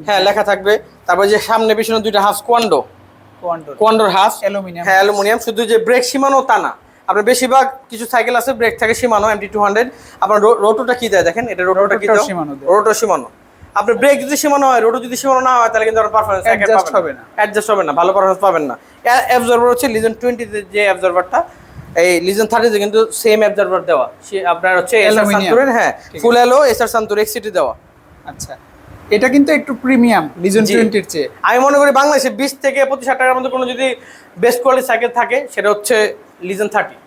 হ্যাঁ লেখা থাকবে। তারপর যে সামনে পিছনে দুইটা হাফ কোয়ান্ডোর হাফ অ্যালুমিনিয়াম, হ্যাঁ অ্যালুমিনিয়াম। শুধু যে ব্রেক সীমানো তা না, আপনার বেশিরভাগ কিছু সাইকেল আছে ব্রেক থাকে সীমানো MT200। আপনার রোটোটা কি দেয় দেখেন, এটা রোটোটা কি দেয়, রোটো সীমানো। আপনার ব্রেক যদি সীমানো হয়, রোটো যদি সীমানো না হয়, তাহলে কিন্তু পারফরম্যান্স অ্যাডজাস্ট হবে না, ভালো পারফরম্যান্স পাবেন না। অ্যাবজর্ভার হচ্ছে লিজন 20 যে অ্যাবজর্ভারটা, এই লিজন 30 কিন্তু সেম অ্যাবজর্ভার দেওয়া, আপনার হচ্ছে এসআর সান্তুরের, হ্যাঁ ফুল এলো এসআর সান্তুর এক্সিটি দেওয়া। আচ্ছা, এটা কিন্তু একটু প্রিমিয়াম লিজন 20 এর চেয়ে। আমি মনে করি বাংলাদেশে 20 থেকে 25,000 টাকার মধ্যে কোনো যদি বেস্ট কোয়ালিটি সাইকেল থাকে সেটা হচ্ছে লিজন 30।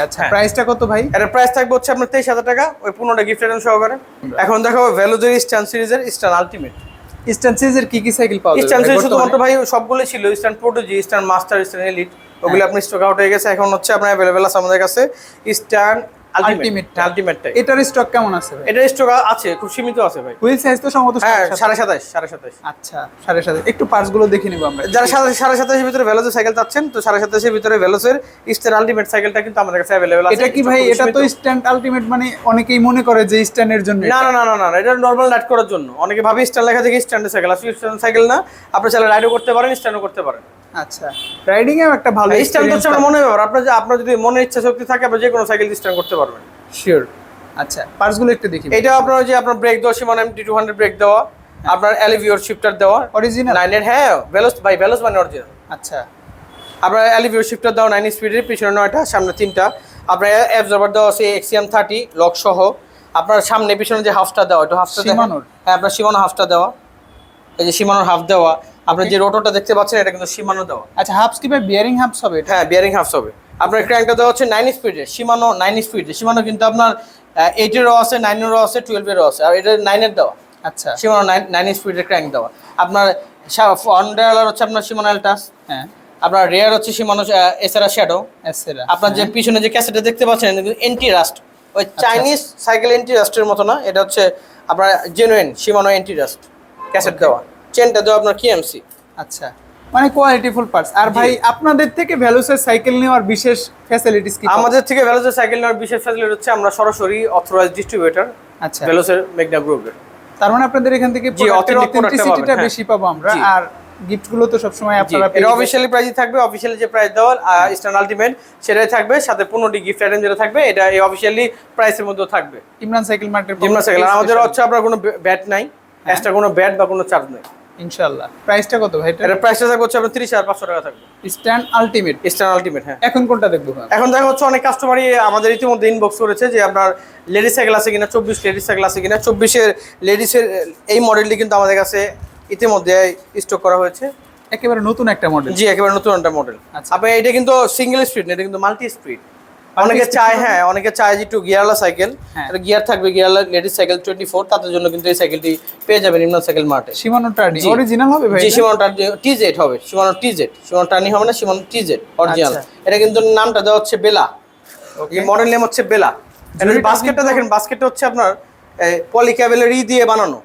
আচ্ছা, প্রাইসটা কত ভাই? এর প্রাইস থাকবে হচ্ছে আপনার 23,000 টাকা, ওই 15টা গিফট আইটেম সহকারে। এখন দেখো ভ্যালুজের স্ট্যান্ড সিরিজের স্ট্যান্ড আলটিমেট। স্ট্যান্ড সিরিজের কি সাইকেল পাওয়া যাবে? স্ট্যান্ড সিরিজ শুধুমাত্র ভাই সবগুলো ছিল, স্ট্যান্ড প্রোটোজি, স্ট্যান্ড মাস্টার, স্ট্যান্ড এলিট, ওগুলো আপনি স্টক আউট হয়ে গেছে। এখন হচ্ছে আপনার অ্যাভেলেবেল আছে আমাদের কাছে স্ট্যান্ড আলটিমেটটা। এটার স্টক কেমন আছে ভাই? এটার স্টক আছে, খুব সীমিত আছে ভাই। হুইল সাইজ তো সম্ভবত 27.5। আচ্ছা, 27.5। একটু পার্টস গুলো দেখে নিব আমরা। যারা 27.5 এর ভিতরে ভেলোসের সাইকেল চাচ্ছেন, তো 27.5 এর ভিতরে ভেলোসের স্ট্যান্ড আলটিমেট সাইকেলটা কিন্তু আমাদের কাছে अवेलेबल আছে। এটা কি ভাই, এটা তো স্ট্যান্ড আলটিমেট মানে অনেকেই মনে করে যে স্ট্যান্ডের জন্য। না, এটা নরমাল রাইড করার জন্য। অনেকে ভাবে স্ট্যান্ড লেখা থেকে স্ট্যান্ডের সাইকেল, আসলে স্ট্যান্ড সাইকেল না। আপনি চাইলে রাইডও করতে পারেন, স্ট্যান্ডও করতে পারেন। আচ্ছা, রাইডিং এও একটা ভালো স্ট্যান্ড হচ্ছে আপনার মনে ব্যাপার। আপনার যদি মনের ইচ্ছা শক্তি থাকে, আপনি যে কোনো সাইকেল স্ট্যান্ড করতে পারবেন, শিওর। আচ্ছা, পার্টস গুলো একটু দেখি। এটা আপনার যে আপনার ব্রেক দেওয়া সীমানা MT200 ব্রেক দেওয়া, আপনার অ্যালিভিওর শিফটার দেওয়া অরিজিনাল 9 এর, হ্যাঁ ভেলোস মানে অরিজিনাল। আচ্ছা, আপনার অ্যালিভিওর শিফটার দেওয়া 9 স্পিডের, পিছনে 9টা সামনে 3টা। আপনার অ্যাবজর্ভার দেওয়া আছে XCM 30 লক সহ। আপনার সামনে পিছনে যে হাফটা দেওয়া, একটু হাফটা সীমানোর, হ্যাঁ আপনার সীমানো হাফটা দেওয়া, এই যে সীমানোর হাফ দেওয়া। আপনি যে রোটোটা দেখতে পাচ্ছেন এটা কিন্তু সীমানো দেওয়া। আচ্ছা, হাফস কি ভাই বিয়ারিং হাফস হবে? হ্যাঁ বিয়ারিং হাফস হবে। আপনার ক্র্যাঙ্কটা দেওয়া হচ্ছে 9 স্পিডের, সীমানো 9 স্পিডের। সীমানো কিন্তু আপনার 8 এরও আছে, 9 এরও আছে, 12 এরও আছে, আর এটা 9 এর দেওয়া। আচ্ছা, সীমানো 9 স্পিডের ক্র্যাঙ্ক দেওয়া। আপনার ফ্রন্ট ডায়ালার হচ্ছে আপনার সীমানো এলটাস, হ্যাঁ আপনার রেয়ার হচ্ছে সীমানো এসেরা শ্যাডো। আপনার যে পিছনে যে ক্যাসেটটা দেখতে পাচ্ছেন এন্টি রাস্ট, ওই চাইনিজ সাইকেল এন্টি রাস্টের মতো না, এটা হচ্ছে আপনার জেনুইন সীমানো এন্টি রাস্ট ক্যাসেট দেওয়া। চেনটা দেওয়া আপনার কেএমসি। আচ্ছা, মানে কোয়ালিটিফুল পার্টস। আর ভাই আপনাদের থেকে ভ্যালুসের সাইকেল নেওয়ার বিশেষ ফ্যাসিলিটিস কি? আমাদের থেকে ভ্যালুসের সাইকেল নেওয়ার বিশেষ ফ্যাসিলিটি হচ্ছে আমরা সরাসরি অথরাইজড ডিস্ট্রিবিউটর, আচ্ছা ভ্যালুসের মেগনা গ্রুপের। তার মানে আপনাদের এখান থেকে জি, authentic product টা অথেন্টিসিটিটা পাবেন, বেশি পাবো আমরা। জি। আর গিফট গুলো তো সবসময় জি, আপনারা এটা অফিশিয়ালি প্রাইসই থাকবে, অফিশিয়ালি যে প্রাইস দেওয়া ইস্টার্ন আলটিমেট সেটাই থাকবে, সাথে 15টি গিফট আইটেম যেটা থাকবে এটা এই অফিশিয়ালি প্রাইসের মধ্যে থাকবে। ইমরান সাইকেল মার্কেট জিমনা সাইকেল আমাদের হচ্ছে আপনার কোনো ব্যাট নাই, এক্সট্রা কোনো ব্যাট বা কোনো চার্জ নাই। ইনশাআল্লাহ। প্রাইসটা কত ভাই এটা? এটা প্রাইসটা থাকবে হচ্ছে আপনার 30,500 টাকা থাকবে। Stand ultimate. ইস্টার্ন আলটিমেট, হ্যাঁ। এখন কোনটা দেখবো ভাই? এখন দেখা হচ্ছে অনেক কাস্টমারই আমাদের ইতিমধ্যে ইনবক্স করেছে যে আপনার লেডিস সাইকেল আছে কিনা, 24 লেডিস সাইকেল আছে কিনা। 24-এর লেডিসের এই মডেলটি কিন্তু আমাদের কাছে ইতিমধ্যে স্টক করা হয়েছে। একেবারে নতুন একটা মডেল। জি, একেবারে নতুন একটা মডেল। আচ্ছা। আপনি এটা কিন্তু সিঙ্গেল স্পিড না, এটা কিন্তু মাল্টি স্পিড। অনেকে চায়, হ্যাঁ, অনেকে চায় যে একটু গিয়ারওয়ালা সাইকেল, হ্যাঁ। এটা গিয়ার থাকবে, গিয়ারওয়ালা লেডিস সাইকেল 24, তাদের জন্য কিন্তু এই সাইকেলটি পেয়ে যাবেন ইমরান সাইকেল মার্টে। শিমানো টার্নি জি। অরিজিনাল হবে ভাই? জি, শিমানো টার্নি টিজেড হবে, শিমানো টিজেড, শিমানো টার্নি হবে না, শিমানো টিজেড অরিজিনাল। আচ্ছা। এটা কিন্তু নামটা দেওয়া হচ্ছে বেলা, এই মডেল নেম হচ্ছে বেলা। এটা জুড়িটা বাস্কেটটা কিন্তু- দেখেন, বাস্কেটটা হচ্ছে আপনার পলিক্যাবেলের দিয়ে বানানো।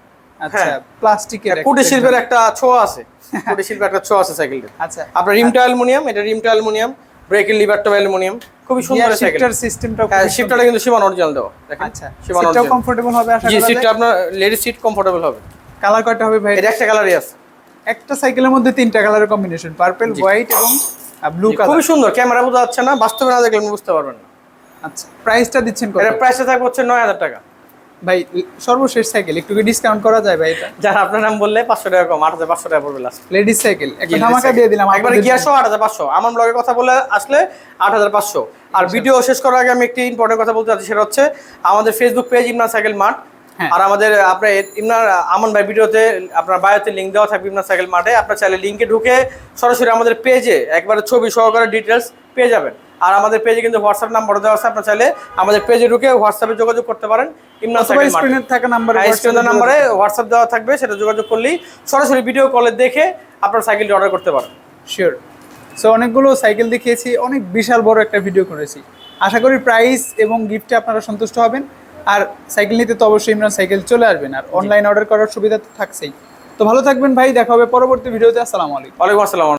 আচ্ছা, হ্যাঁ। প্লাস্টিকের কুটির শিল্পের একটা ছোঁয়া আছে, কুটির শিল্পের একটা ছোঁয়া আছে সাইকেলটা। আচ্ছা। আপনার রিমটা অ্যালুমিনিয়াম, এটা রিমটা অ্যালুমিনিয়াম, ব্রেকের লিভারটা অ্যালুমিনিয়াম, খুবই সুন্দর সাইকেল। শিফটার সিস্টেমটা হ্যাঁ, শিফটারটা কিন্তু শিমান অরিজিনাল দেওয়া, দেখেন। আচ্ছা, শিমান সিটটাও অরিজিনাল। কমফোর্টেবল হবে আশা জি, করা সিটটা যায়। আপনার লেডিস সিট কমফোর্টেবল হবে। কালার কয়টা হবে ভাই? এটা একটা কালারই আছে। একটা সাইকেলের মধ্যে তিনটা কালারের কম্বিনেশন, পার্পল, হোয়াইট এবং ব্লু জি, কালার। খুবই সুন্দর, ক্যামেরা বোঝা যাচ্ছে না, বাস্তবে না দেখলে আপনি বুঝতে পারবেন না। আচ্ছা, প্রাইসটা দিচ্ছেন কত? এটা প্রাইসটা থাকবে হচ্ছে 9,000 টাকা। ভাই সর্বশেষ সাইকেল, একটু কি ডিসকাউন্ট করা যায় ভাই এটা? যারা আপনার নাম বললে 500 টাকা কম, 8,500 টাকা পড়বে লাস্ট। লেডিস সাইকেল একটা ধামাকা দিয়ে দিলাম একবারে গিয়ার সহ 8,500। আমার ব্লগে কথা বলে আসলে 8,500। আর ভিডিও শেষ করার আগে আমি একটি ইম্পর্টেন্ট কথা বলতে চাচ্ছি, সেটা হচ্ছে আমাদের Facebook page Imran cycle mart. হ্যাঁ। আর আমাদের আপনার ইমরান আমান ভাই ভিডিওতে আপনার বায়োতে লিঙ্ক দেওয়া থাকবে ইমরান সাইকেল মার্টে। আপনার চাইলে লিঙ্কে ঢুকে সরাসরি আমাদের পেজে একবারে ছবি সহকারে ডিটেলস পেয়ে যাবেন। আর আমাদের পেজে কিন্তু হোয়াটসঅ্যাপ নাম্বার দেওয়া আছে, আপনার চাইলে আমাদের পেজে ঢুকে হোয়াটসঅ্যাপে যোগাযোগ করতে পারেন ইমরান সাইকেল মার্টে। স্ক্রিনে থাকা নাম্বারে স্ক্রিনের নাম্বারে হোয়াটসঅ্যাপ দেওয়া থাকবে, সেটা যোগাযোগ করলেই সরাসরি ভিডিও কলে দেখে আপনার সাইকেলটি অর্ডার করতে পারেন। শিওর। সো অনেকগুলো সাইকেল দেখিয়েছি, অনেক বিশাল বড় একটা ভিডিও করেছি। আশা করি প্রাইস এবং গিফটে আপনারা সন্তুষ্ট হবেন। আর সাইকেল নিতে তো অবশ্যই ইমরান সাইকেল চলে আসবেন, আর অনলাইন অর্ডার করার সুবিধা তো থাকছেই। তো ভালো থাকবেন ভাই, দেখা হবে পরবর্তী ভিডিওতে। আসসালামু আলাইকুম। ওয়ালাইকুম আসসালাম।